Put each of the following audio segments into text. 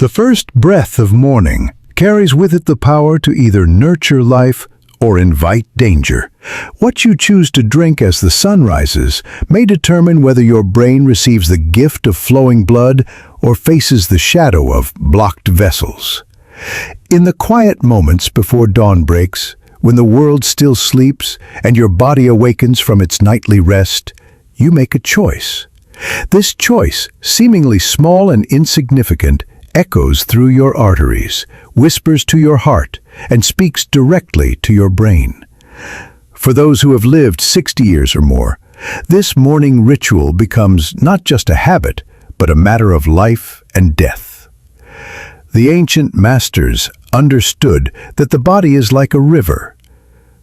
The first breath of morning carries with it the power to either nurture life or invite danger. What you choose to drink as the sun rises may determine whether your brain receives the gift of flowing blood or faces the shadow of blocked vessels. In the quiet moments before dawn breaks, when the world still sleeps and your body awakens from its nightly rest, you make a choice. This choice, seemingly small and insignificant, echoes through your arteries, whispers to your heart, and speaks directly to your brain. For those who have lived 60 years or more, this morning ritual becomes not just a habit, but a matter of life and death. The ancient masters understood that the body is like a river.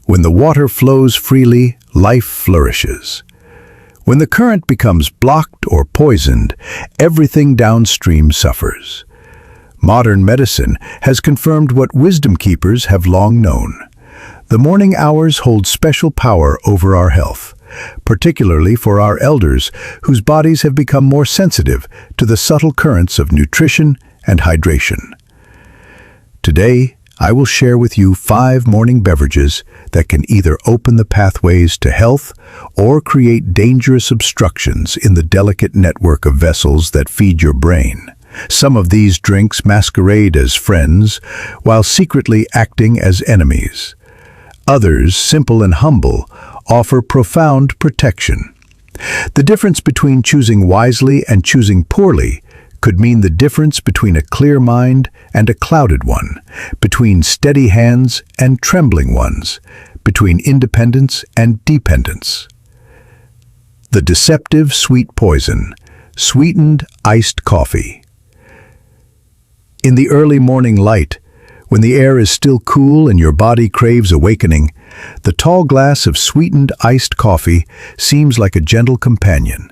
When the water flows freely, life flourishes. When the current becomes blocked or poisoned, everything downstream suffers. Modern medicine has confirmed what wisdom keepers have long known. The morning hours hold special power over our health, particularly for our elders whose bodies have become more sensitive to the subtle currents of nutrition and hydration. Today, I will share with you 5 morning beverages that can either open the pathways to health or create dangerous obstructions in the delicate network of vessels that feed your brain. Some of these drinks masquerade as friends, while secretly acting as enemies. Others, simple and humble, offer profound protection. The difference between choosing wisely and choosing poorly could mean the difference between a clear mind and a clouded one, between steady hands and trembling ones, between independence and dependence. The deceptive sweet poison, sweetened iced coffee. In the early morning light, when the air is still cool and your body craves awakening, the tall glass of sweetened iced coffee seems like a gentle companion.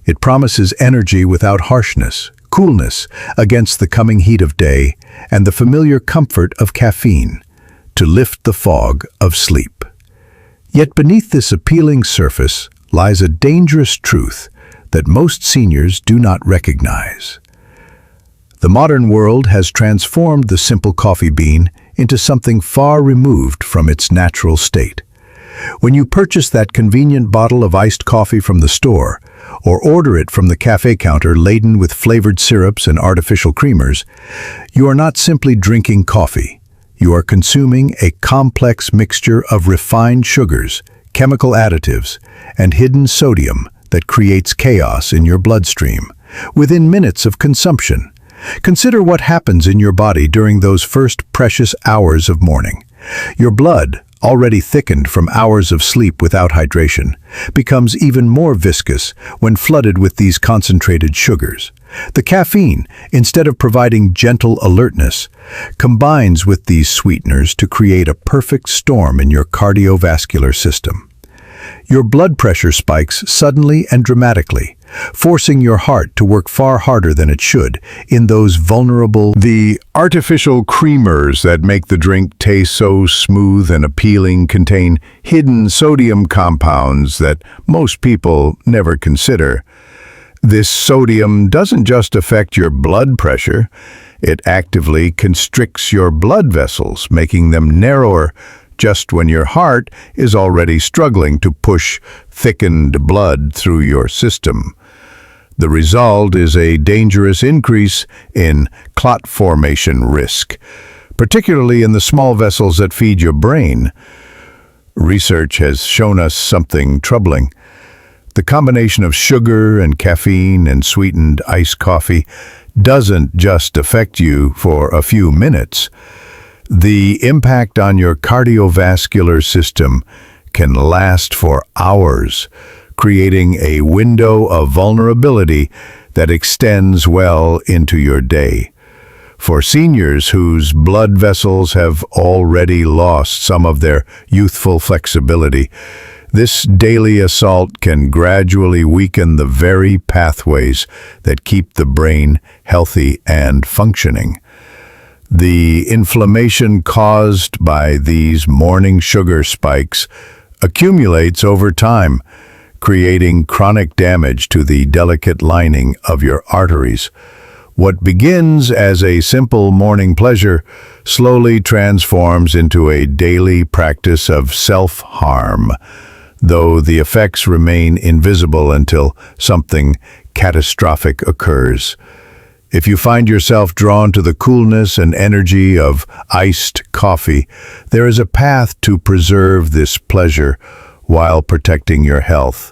It promises energy without harshness, coolness against the coming heat of day, and the familiar comfort of caffeine to lift the fog of sleep. Yet beneath this appealing surface lies a dangerous truth that most seniors do not recognize. The modern world has transformed the simple coffee bean into something far removed from its natural state. When you purchase that convenient bottle of iced coffee from the store, or order it from the cafe counter laden with flavored syrups and artificial creamers, you are not simply drinking coffee. You are consuming a complex mixture of refined sugars, chemical additives, and hidden sodium that creates chaos in your bloodstream within minutes of consumption. Consider what happens in your body during those first precious hours of morning. Your blood, already thickened from hours of sleep without hydration, becomes even more viscous when flooded with these concentrated sugars. The caffeine, instead of providing gentle alertness, combines with these sweeteners to create a perfect storm in your cardiovascular system. Your blood pressure spikes suddenly and dramatically, forcing your heart to work far harder than it should in those vulnerable. The artificial creamers that make the drink taste so smooth and appealing contain hidden sodium compounds that most people never consider. This sodium doesn't just affect your blood pressure, it actively constricts your blood vessels, making them narrower just when your heart is already struggling to push thickened blood through your system. The result is a dangerous increase in clot formation risk, particularly in the small vessels that feed your brain. Research has shown us something troubling. The combination of sugar and caffeine and sweetened iced coffee doesn't just affect you for a few minutes. The impact on your cardiovascular system can last for hours, creating a window of vulnerability that extends well into your day. For seniors whose blood vessels have already lost some of their youthful flexibility, this daily assault can gradually weaken the very pathways that keep the brain healthy and functioning. The inflammation caused by these morning sugar spikes accumulates over time, creating chronic damage to the delicate lining of your arteries. What begins as a simple morning pleasure slowly transforms into a daily practice of self-harm, though the effects remain invisible until something catastrophic occurs. If you find yourself drawn to the coolness and energy of iced coffee, there is a path to preserve this pleasure while protecting your health.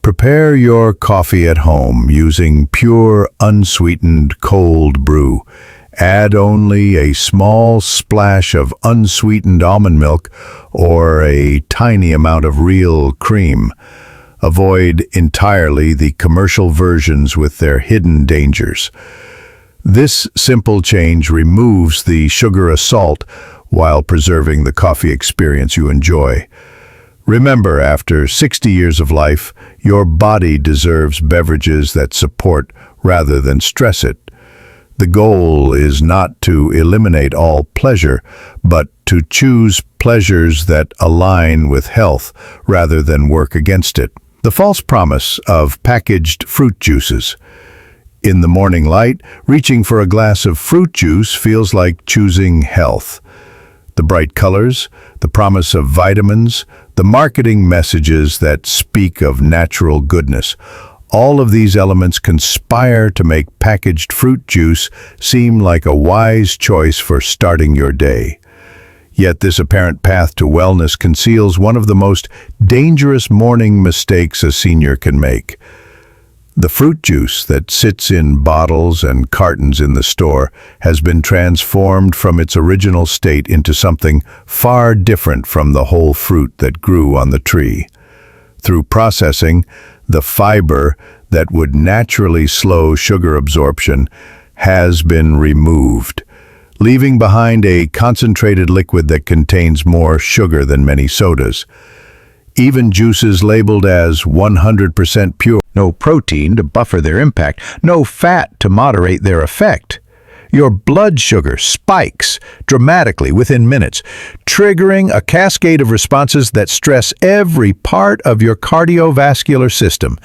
Prepare your coffee at home using pure, unsweetened cold brew. Add only a small splash of unsweetened almond milk or a tiny amount of real cream. Avoid entirely the commercial versions with their hidden dangers. This simple change removes the sugar assault while preserving the coffee experience you enjoy. Remember, after 60 years of life, your body deserves beverages that support rather than stress it. The goal is not to eliminate all pleasure, but to choose pleasures that align with health rather than work against it. The false promise of packaged fruit juices. In the morning light, reaching for a glass of fruit juice feels like choosing health. The bright colors, the promise of vitamins, the marketing messages that speak of natural goodness, all of these elements conspire to make packaged fruit juice seem like a wise choice for starting your day. Yet this apparent path to wellness conceals one of the most dangerous morning mistakes a senior can make. The fruit juice that sits in bottles and cartons in the store has been transformed from its original state into something far different from the whole fruit that grew on the tree. Through processing, the fiber that would naturally slow sugar absorption has been removed, leaving behind a concentrated liquid that contains more sugar than many sodas. Even juices labeled as 100% pure, no protein to buffer their impact, no fat to moderate their effect. Your blood sugar spikes dramatically within minutes, triggering a cascade of responses that stress every part of your cardiovascular system.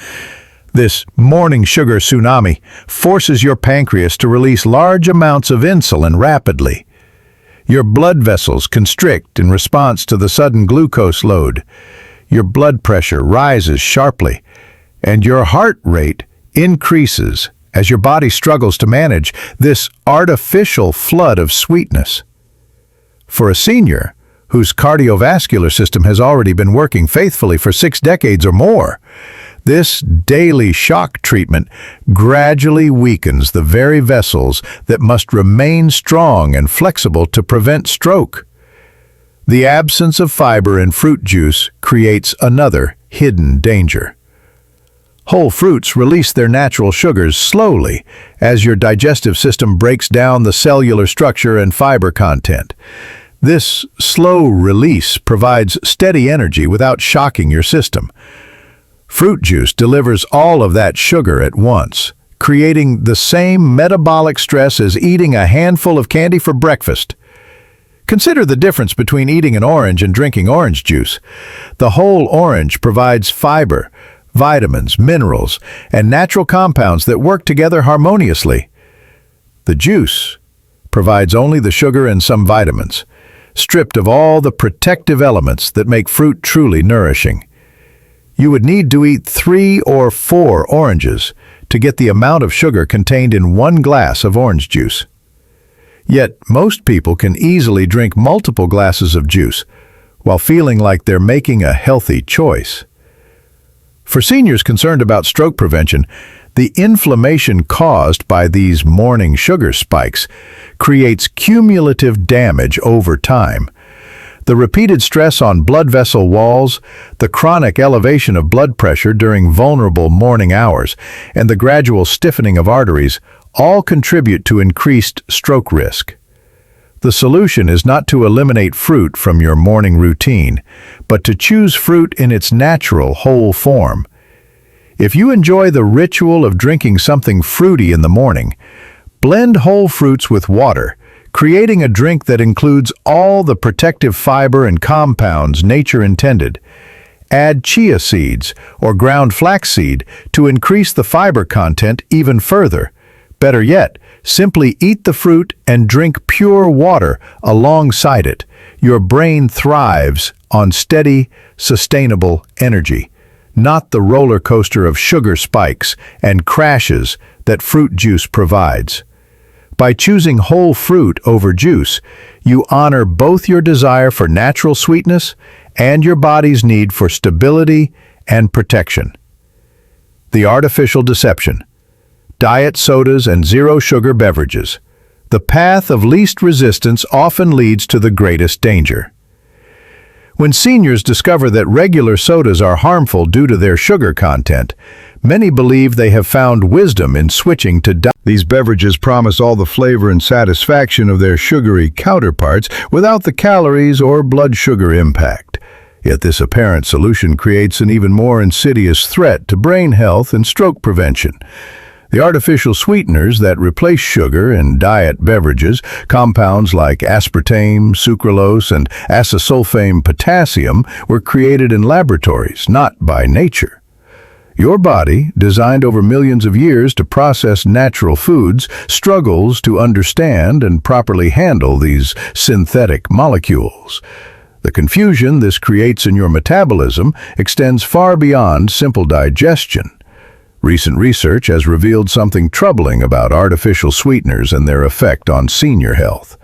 This morning sugar tsunami forces your pancreas to release large amounts of insulin rapidly. Your blood vessels constrict in response to the sudden glucose load. Your blood pressure rises sharply, and your heart rate increases as your body struggles to manage this artificial flood of sweetness. For a senior whose cardiovascular system has already been working faithfully for 6 decades or more, this daily shock treatment gradually weakens the very vessels that must remain strong and flexible to prevent stroke. The absence of fiber in fruit juice creates another hidden danger. Whole fruits release their natural sugars slowly as your digestive system breaks down the cellular structure and fiber content. This slow release provides steady energy without shocking your system. Fruit juice delivers all of that sugar at once, creating the same metabolic stress as eating a handful of candy for breakfast. Consider the difference between eating an orange and drinking orange juice. The whole orange provides fiber, vitamins, minerals, and natural compounds that work together harmoniously. The juice provides only the sugar and some vitamins, stripped of all the protective elements that make fruit truly nourishing. You would need to eat 3 or 4 oranges to get the amount of sugar contained in 1 glass of orange juice. Yet most people can easily drink multiple glasses of juice while feeling like they're making a healthy choice. For seniors concerned about stroke prevention, the inflammation caused by these morning sugar spikes creates cumulative damage over time. The repeated stress on blood vessel walls, the chronic elevation of blood pressure during vulnerable morning hours, and the gradual stiffening of arteries all contribute to increased stroke risk. The solution is not to eliminate fruit from your morning routine, but to choose fruit in its natural, whole form. If you enjoy the ritual of drinking something fruity in the morning, blend whole fruits with water, creating a drink that includes all the protective fiber and compounds nature intended. Add chia seeds or ground flaxseed to increase the fiber content even further, Better yet, simply eat the fruit and drink pure water alongside it. Your brain thrives on steady, sustainable energy, not the roller coaster of sugar spikes and crashes that fruit juice provides. By choosing whole fruit over juice, you honor both your desire for natural sweetness and your body's need for stability and protection. The artificial deception. Diet sodas and zero-sugar beverages. The path of least resistance often leads to the greatest danger. When seniors discover that regular sodas are harmful due to their sugar content, many believe they have found wisdom in switching to diet. These beverages promise all the flavor and satisfaction of their sugary counterparts without the calories or blood sugar impact. Yet this apparent solution creates an even more insidious threat to brain health and stroke prevention. The artificial sweeteners that replace sugar in diet beverages, compounds like aspartame, sucralose, and acesulfame potassium, were created in laboratories, not by nature. Your body, designed over millions of years to process natural foods, struggles to understand and properly handle these synthetic molecules. The confusion this creates in your metabolism extends far beyond simple digestion. Recent research has revealed something troubling about artificial sweeteners and their effect on senior health.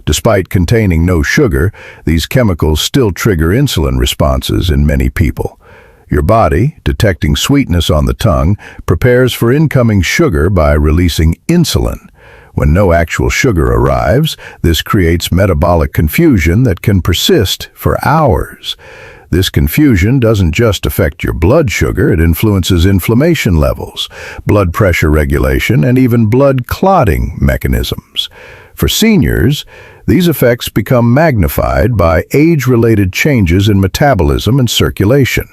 Despite containing no sugar, these chemicals still trigger insulin responses in many people. Your body, detecting sweetness on the tongue, prepares for incoming sugar by releasing insulin. When no actual sugar arrives, this creates metabolic confusion that can persist for hours. This confusion doesn't just affect your blood sugar, it influences inflammation levels, blood pressure regulation, and even blood clotting mechanisms. For seniors, these effects become magnified by age-related changes in metabolism and circulation.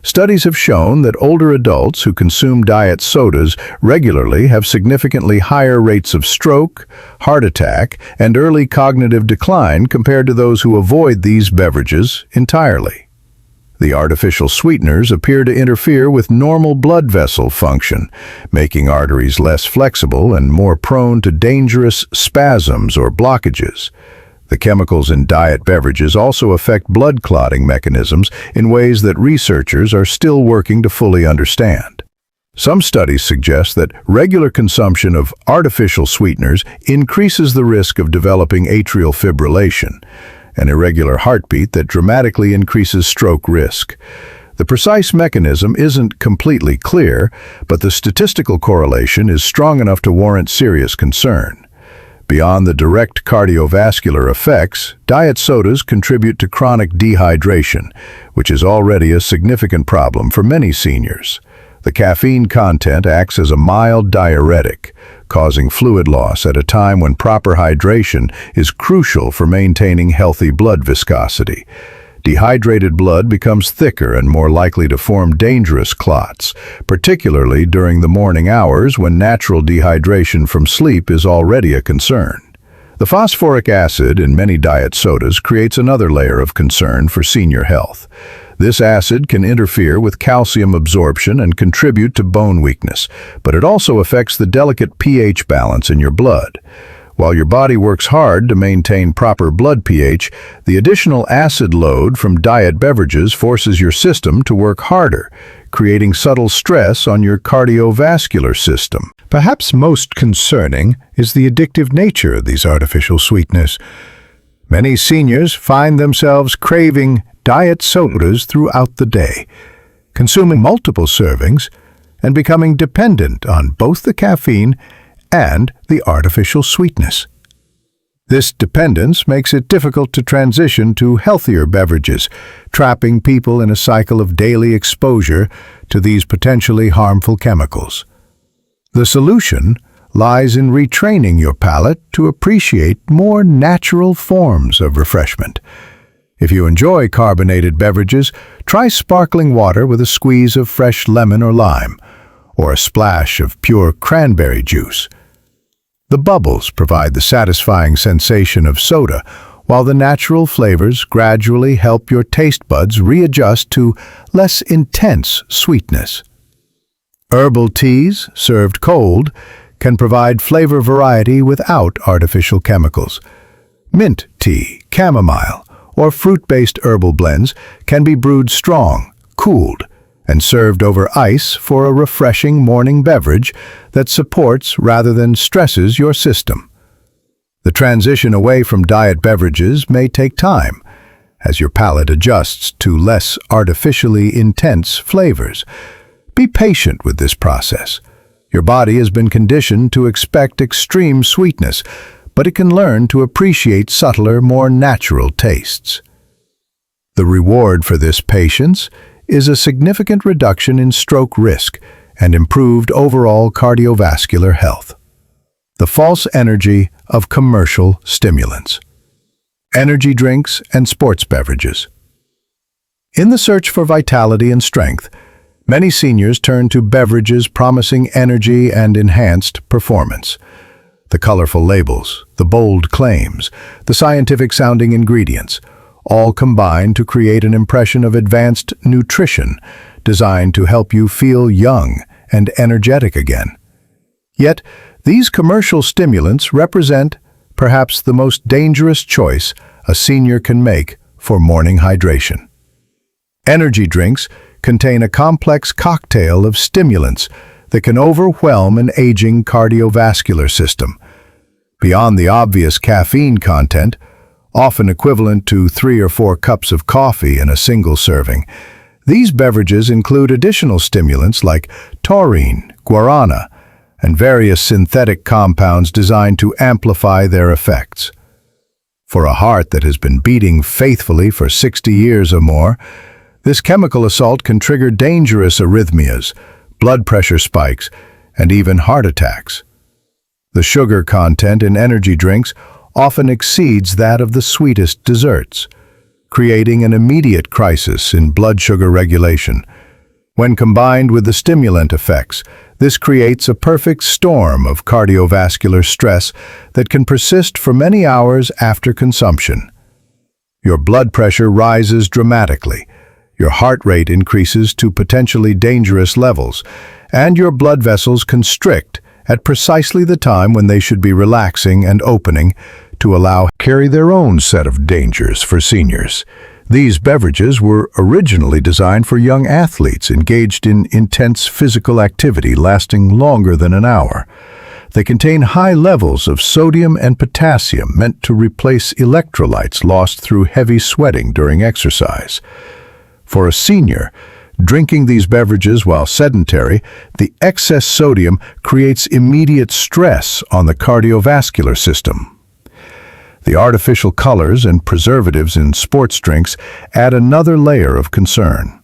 Studies have shown that older adults who consume diet sodas regularly have significantly higher rates of stroke, heart attack, and early cognitive decline compared to those who avoid these beverages entirely. The artificial sweeteners appear to interfere with normal blood vessel function, making arteries less flexible and more prone to dangerous spasms or blockages. The chemicals in diet beverages also affect blood clotting mechanisms in ways that researchers are still working to fully understand. Some studies suggest that regular consumption of artificial sweeteners increases the risk of developing atrial fibrillation, an irregular heartbeat that dramatically increases stroke risk. The precise mechanism isn't completely clear, but the statistical correlation is strong enough to warrant serious concern. Beyond the direct cardiovascular effects, diet sodas contribute to chronic dehydration, which is already a significant problem for many seniors. The caffeine content acts as a mild diuretic, causing fluid loss at a time when proper hydration is crucial for maintaining healthy blood viscosity. Dehydrated blood becomes thicker and more likely to form dangerous clots, particularly during the morning hours when natural dehydration from sleep is already a concern. The phosphoric acid in many diet sodas creates another layer of concern for senior health. This acid can interfere with calcium absorption and contribute to bone weakness, but it also affects the delicate pH balance in your blood. While your body works hard to maintain proper blood pH, the additional acid load from diet beverages forces your system to work harder, creating subtle stress on your cardiovascular system. Perhaps most concerning is the addictive nature of these artificial sweeteners. Many seniors find themselves craving diet sodas throughout the day, consuming multiple servings, and becoming dependent on both the caffeine and the artificial sweetness. This dependence makes it difficult to transition to healthier beverages, trapping people in a cycle of daily exposure to these potentially harmful chemicals. The solution lies in retraining your palate to appreciate more natural forms of refreshment. If you enjoy carbonated beverages, try sparkling water with a squeeze of fresh lemon or lime, or a splash of pure cranberry juice. The bubbles provide the satisfying sensation of soda, while the natural flavors gradually help your taste buds readjust to less intense sweetness. Herbal teas, served cold, can provide flavor variety without artificial chemicals. Mint tea, chamomile, or fruit-based herbal blends can be brewed strong, cooled, and served over ice for a refreshing morning beverage that supports rather than stresses your system. The transition away from diet beverages may take time, as your palate adjusts to less artificially intense flavors. Be patient with this process. Your body has been conditioned to expect extreme sweetness, but it can learn to appreciate subtler, more natural tastes. The reward for this patience is a significant reduction in stroke risk and improved overall cardiovascular health. The false energy of commercial stimulants. Energy drinks and sports beverages. In the search for vitality and strength, many seniors turn to beverages promising energy and enhanced performance. The colorful labels, the bold claims, the scientific-sounding ingredients, all combine to create an impression of advanced nutrition designed to help you feel young and energetic again. Yet, these commercial stimulants represent perhaps the most dangerous choice a senior can make for morning hydration. Energy drinks contain a complex cocktail of stimulants that can overwhelm an aging cardiovascular system. Beyond the obvious caffeine content, often equivalent to 3 or 4 cups of coffee in a single serving, these beverages include additional stimulants like taurine, guarana, and various synthetic compounds designed to amplify their effects. For a heart that has been beating faithfully for 60 years or more, this chemical assault can trigger dangerous arrhythmias, blood pressure spikes, and even heart attacks. The sugar content in energy drinks often exceeds that of the sweetest desserts, creating an immediate crisis in blood sugar regulation. When combined with the stimulant effects, this creates a perfect storm of cardiovascular stress that can persist for many hours after consumption. Your blood pressure rises dramatically, your heart rate increases to potentially dangerous levels, and your blood vessels constrict at precisely the time when they should be relaxing and opening to allow carry their own set of dangers for seniors. These beverages were originally designed for young athletes engaged in intense physical activity lasting longer than an hour. They contain high levels of sodium and potassium meant to replace electrolytes lost through heavy sweating during exercise. For a senior, drinking these beverages while sedentary, the excess sodium creates immediate stress on the cardiovascular system. The artificial colors and preservatives in sports drinks add another layer of concern.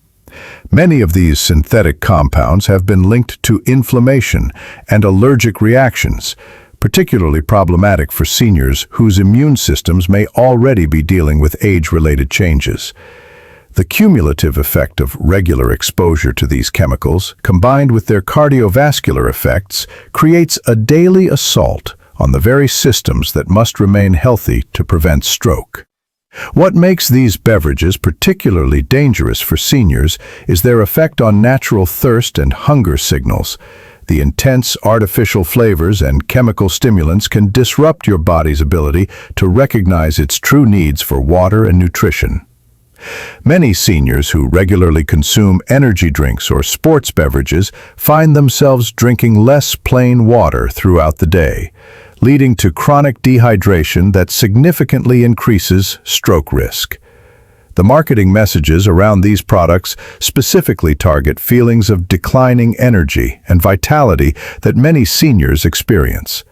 Many of these synthetic compounds have been linked to inflammation and allergic reactions, particularly problematic for seniors whose immune systems may already be dealing with age-related changes. The cumulative effect of regular exposure to these chemicals, combined with their cardiovascular effects, creates a daily assault on the very systems that must remain healthy to prevent stroke. What makes these beverages particularly dangerous for seniors is their effect on natural thirst and hunger signals. The intense artificial flavors and chemical stimulants can disrupt your body's ability to recognize its true needs for water and nutrition. Many seniors who regularly consume energy drinks or sports beverages find themselves drinking less plain water throughout the day, leading to chronic dehydration that significantly increases stroke risk. The marketing messages around these products specifically target feelings of declining energy and vitality that many seniors experience.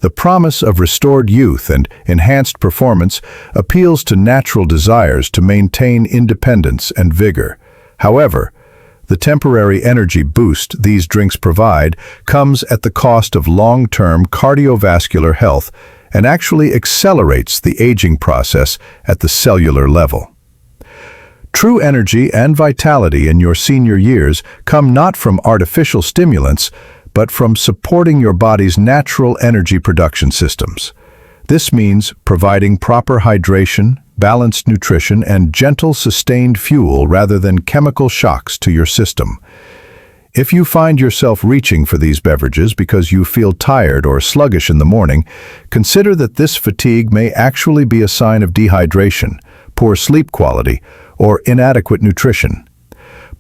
The promise of restored youth and enhanced performance appeals to natural desires to maintain independence and vigor. However, the temporary energy boost these drinks provide comes at the cost of long-term cardiovascular health and actually accelerates the aging process at the cellular level. True energy and vitality in your senior years come not from artificial stimulants, but from supporting your body's natural energy production systems. This means providing proper hydration, balanced nutrition, and gentle, sustained fuel rather than chemical shocks to your system. If you find yourself reaching for these beverages because you feel tired or sluggish in the morning, consider that this fatigue may actually be a sign of dehydration, poor sleep quality, or inadequate nutrition.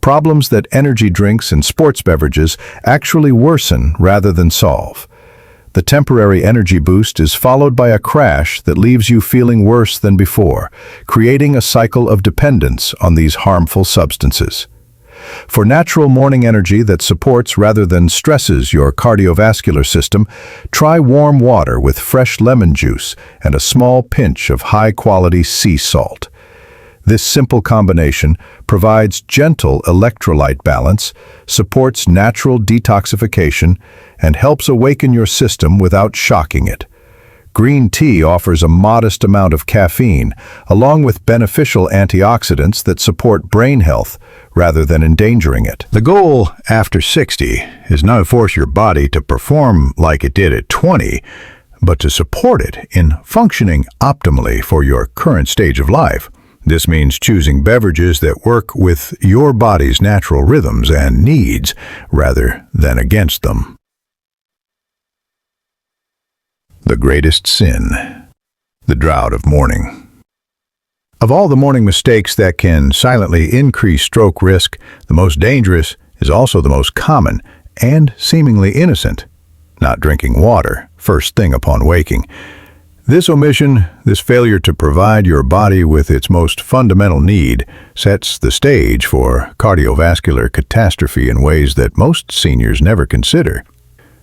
Problems that energy drinks and sports beverages actually worsen rather than solve. The temporary energy boost is followed by a crash that leaves you feeling worse than before, creating a cycle of dependence on these harmful substances. For natural morning energy that supports rather than stresses your cardiovascular system, try warm water with fresh lemon juice and a small pinch of high-quality sea salt. This simple combination provides gentle electrolyte balance, supports natural detoxification, and helps awaken your system without shocking it. Green tea offers a modest amount of caffeine, along with beneficial antioxidants that support brain health rather than endangering it. The goal after 60 is not to force your body to perform like it did at 20, but to support it in functioning optimally for your current stage of life. This means choosing beverages that work with your body's natural rhythms and needs rather than against them. The greatest sin. The drought of morning. Of all the morning mistakes that can silently increase stroke risk, the most dangerous is also the most common and seemingly innocent: not drinking water first thing upon waking. This omission, this failure to provide your body with its most fundamental need, sets the stage for cardiovascular catastrophe in ways that most seniors never consider.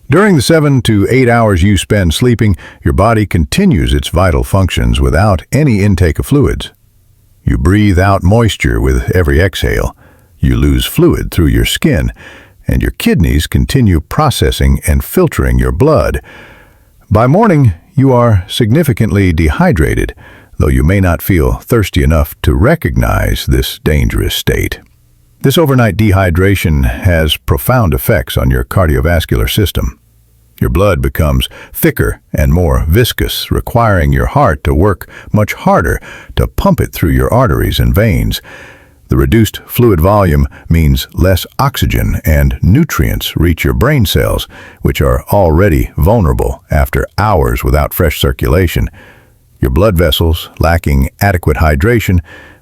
During the 7 to 8 hours you spend sleeping, your body continues its vital functions without any intake of fluids. You breathe out moisture with every exhale. You lose fluid through your skin, and your kidneys continue processing and filtering your blood. By morning, you are significantly dehydrated, though you may not feel thirsty enough to recognize this dangerous state. This overnight dehydration has profound effects on your cardiovascular system. Your blood becomes thicker and more viscous, requiring your heart to work much harder to pump it through your arteries and veins. The reduced fluid volume means less oxygen and nutrients reach your brain cells, which are already vulnerable after hours without fresh circulation. Your blood vessels, lacking adequate hydration,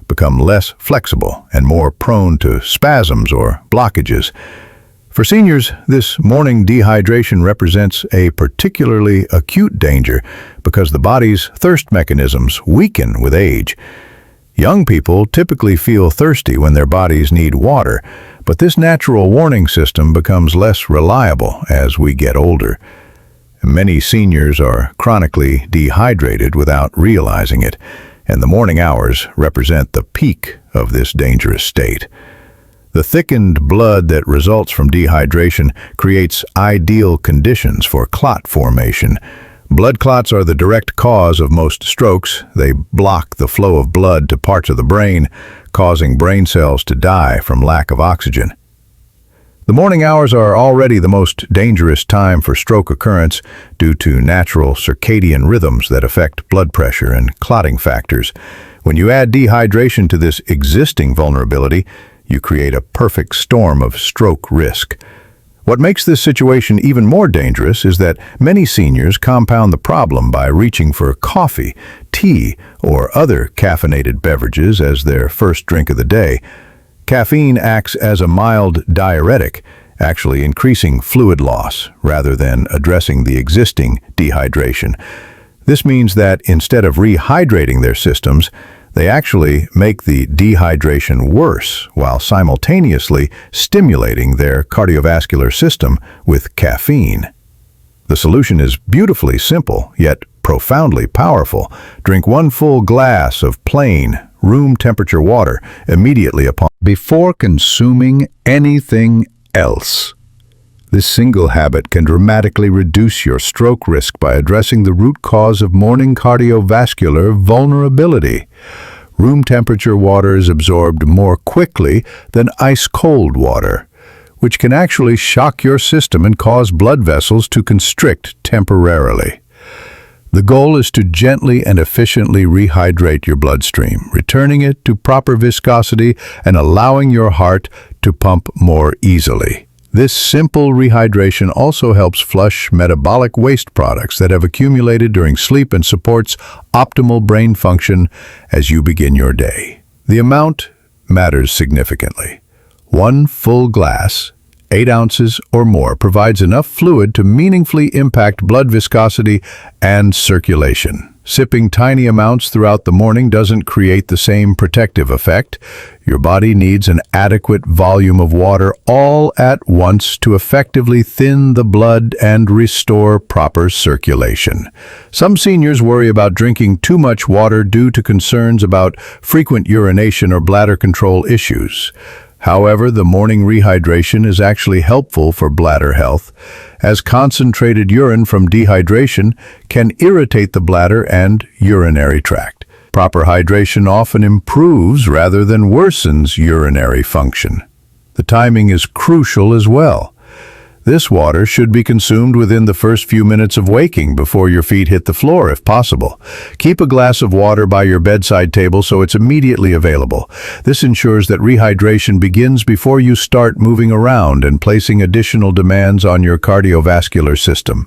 become less flexible and more prone to spasms or blockages. For seniors, this morning dehydration represents a particularly acute danger because the body's thirst mechanisms weaken with age. Young people typically feel thirsty when their bodies need water, but this natural warning system becomes less reliable as we get older. Many seniors are chronically dehydrated without realizing it, and the morning hours represent the peak of this dangerous state. The thickened blood that results from dehydration creates ideal conditions for clot formation. Blood clots are the direct cause of most strokes. They block the flow of blood to parts of the brain, causing brain cells to die from lack of oxygen. The morning hours are already the most dangerous time for stroke occurrence due to natural circadian rhythms that affect blood pressure and clotting factors. When you add dehydration to this existing vulnerability, you create a perfect storm of stroke risk. What makes this situation even more dangerous is that many seniors compound the problem by reaching for coffee, tea, or other caffeinated beverages as their first drink of the day. Caffeine acts as a mild diuretic, actually increasing fluid loss rather than addressing the existing dehydration. This means that instead of rehydrating their systems, they actually make the dehydration worse while simultaneously stimulating their cardiovascular system with caffeine. The solution is beautifully simple, yet profoundly powerful. Drink 1 full glass of plain, room temperature water immediately before consuming anything else. This single habit can dramatically reduce your stroke risk by addressing the root cause of morning cardiovascular vulnerability. Room temperature water is absorbed more quickly than ice-cold water, which can actually shock your system and cause blood vessels to constrict temporarily. The goal is to gently and efficiently rehydrate your bloodstream, returning it to proper viscosity and allowing your heart to pump more easily. This simple rehydration also helps flush metabolic waste products that have accumulated during sleep and supports optimal brain function as you begin your day. The amount matters significantly. 1 full glass, 8 ounces or more, provides enough fluid to meaningfully impact blood viscosity and circulation. Sipping tiny amounts throughout the morning doesn't create the same protective effect. Your body needs an adequate volume of water all at once to effectively thin the blood and restore proper circulation. Some seniors worry about drinking too much water due to concerns about frequent urination or bladder control issues. However, the morning rehydration is actually helpful for bladder health, as concentrated urine from dehydration can irritate the bladder and urinary tract. Proper hydration often improves rather than worsens urinary function. The timing is crucial as well. This water should be consumed within the first few minutes of waking before your feet hit the floor if possible. Keep a glass of water by your bedside table so it's immediately available. This ensures that rehydration begins before you start moving around and placing additional demands on your cardiovascular system.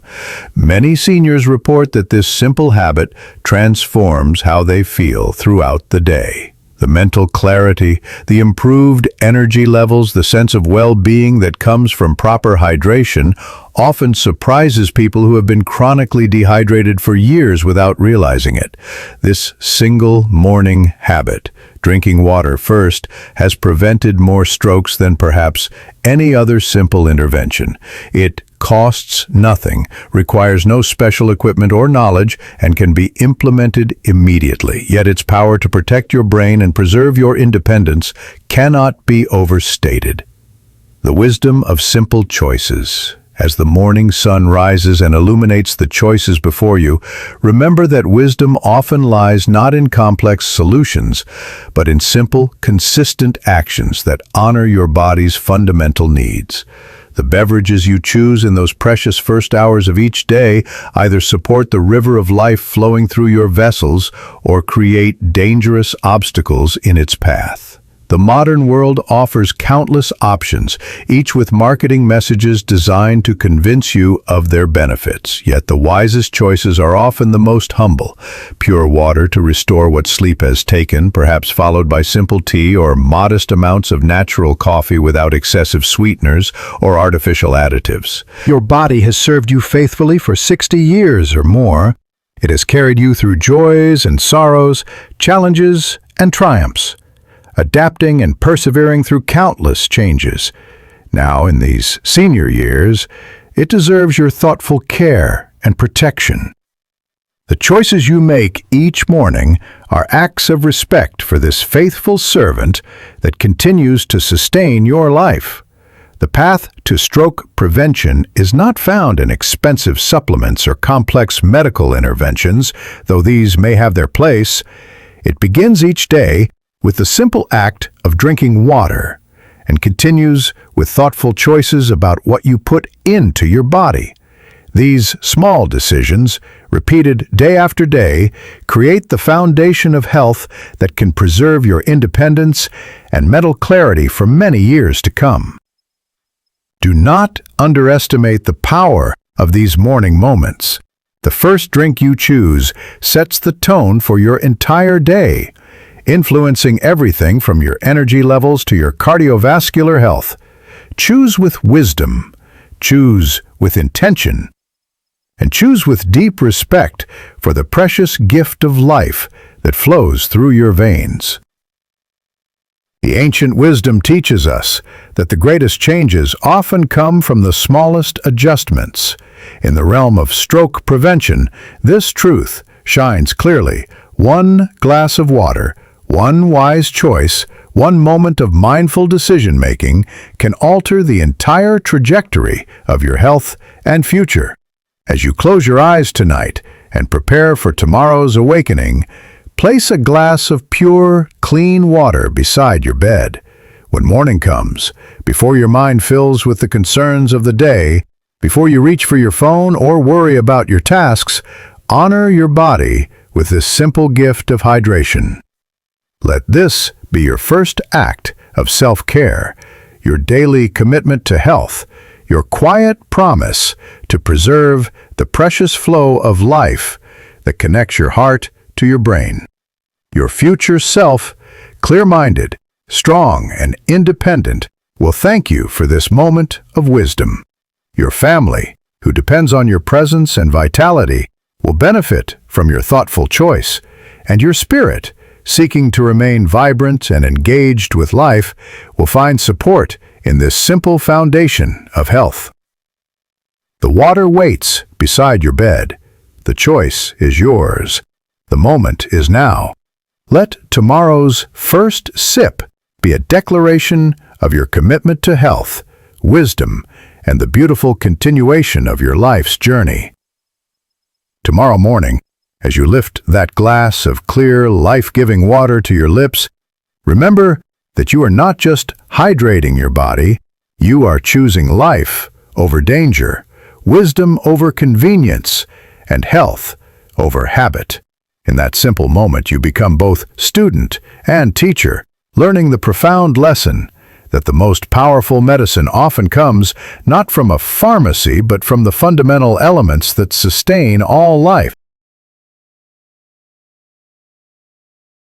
Many seniors report that this simple habit transforms how they feel throughout the day. The mental clarity, the improved energy levels, the sense of well-being that comes from proper hydration often surprises people who have been chronically dehydrated for years without realizing it. This single morning habit, drinking water first, has prevented more strokes than perhaps any other simple intervention. It costs nothing, requires no special equipment or knowledge, and can be implemented immediately. Yet its power to protect your brain and preserve your independence cannot be overstated. The wisdom of simple choices. As the morning sun rises and illuminates the choices before you, remember that wisdom often lies not in complex solutions, but in simple, consistent actions that honor your body's fundamental needs. The beverages you choose in those precious first hours of each day either support the river of life flowing through your vessels or create dangerous obstacles in its path. The modern world offers countless options, each with marketing messages designed to convince you of their benefits. Yet the wisest choices are often the most humble. Pure water to restore what sleep has taken, perhaps followed by simple tea or modest amounts of natural coffee without excessive sweeteners or artificial additives. Your body has served you faithfully for 60 years or more. It has carried you through joys and sorrows, challenges and triumphs, adapting and persevering through countless changes. Now, in these senior years, it deserves your thoughtful care and protection. The choices you make each morning are acts of respect for this faithful servant that continues to sustain your life. The path to stroke prevention is not found in expensive supplements or complex medical interventions, though these may have their place. It begins each day with the simple act of drinking water and continues with thoughtful choices about what you put into your body. These small decisions, repeated day after day, create the foundation of health that can preserve your independence and mental clarity for many years to come. Do not underestimate the power of these morning moments. The first drink you choose sets the tone for your entire day, influencing everything from your energy levels to your cardiovascular health. Choose with wisdom, choose with intention, and choose with deep respect for the precious gift of life that flows through your veins. The ancient wisdom teaches us that the greatest changes often come from the smallest adjustments. In the realm of stroke prevention, this truth shines clearly. One glass of water, one wise choice, one moment of mindful decision-making can alter the entire trajectory of your health and future. As you close your eyes tonight and prepare for tomorrow's awakening, place a glass of pure, clean water beside your bed. When morning comes, before your mind fills with the concerns of the day, before you reach for your phone or worry about your tasks, honor your body with this simple gift of hydration. Let this be your first act of self-care. your daily commitment to health, your quiet promise to preserve the precious flow of life that connects your heart to your brain. Your future self, clear-minded, strong, and independent, will thank you for this moment of wisdom. Your family, who depends on your presence and vitality, will benefit from your thoughtful choice, and your spirit, seeking to remain vibrant and engaged with life, will find support in this simple foundation of health. The water waits beside your bed. The choice is yours. The moment is now. Let tomorrow's first sip be a declaration of your commitment to health, wisdom, and the beautiful continuation of your life's journey. Tomorrow morning, as you lift that glass of clear, life-giving water to your lips, remember that you are not just hydrating your body, you are choosing life over danger, wisdom over convenience, and health over habit. In that simple moment, you become both student and teacher, learning the profound lesson that the most powerful medicine often comes not from a pharmacy but from the fundamental elements that sustain all life.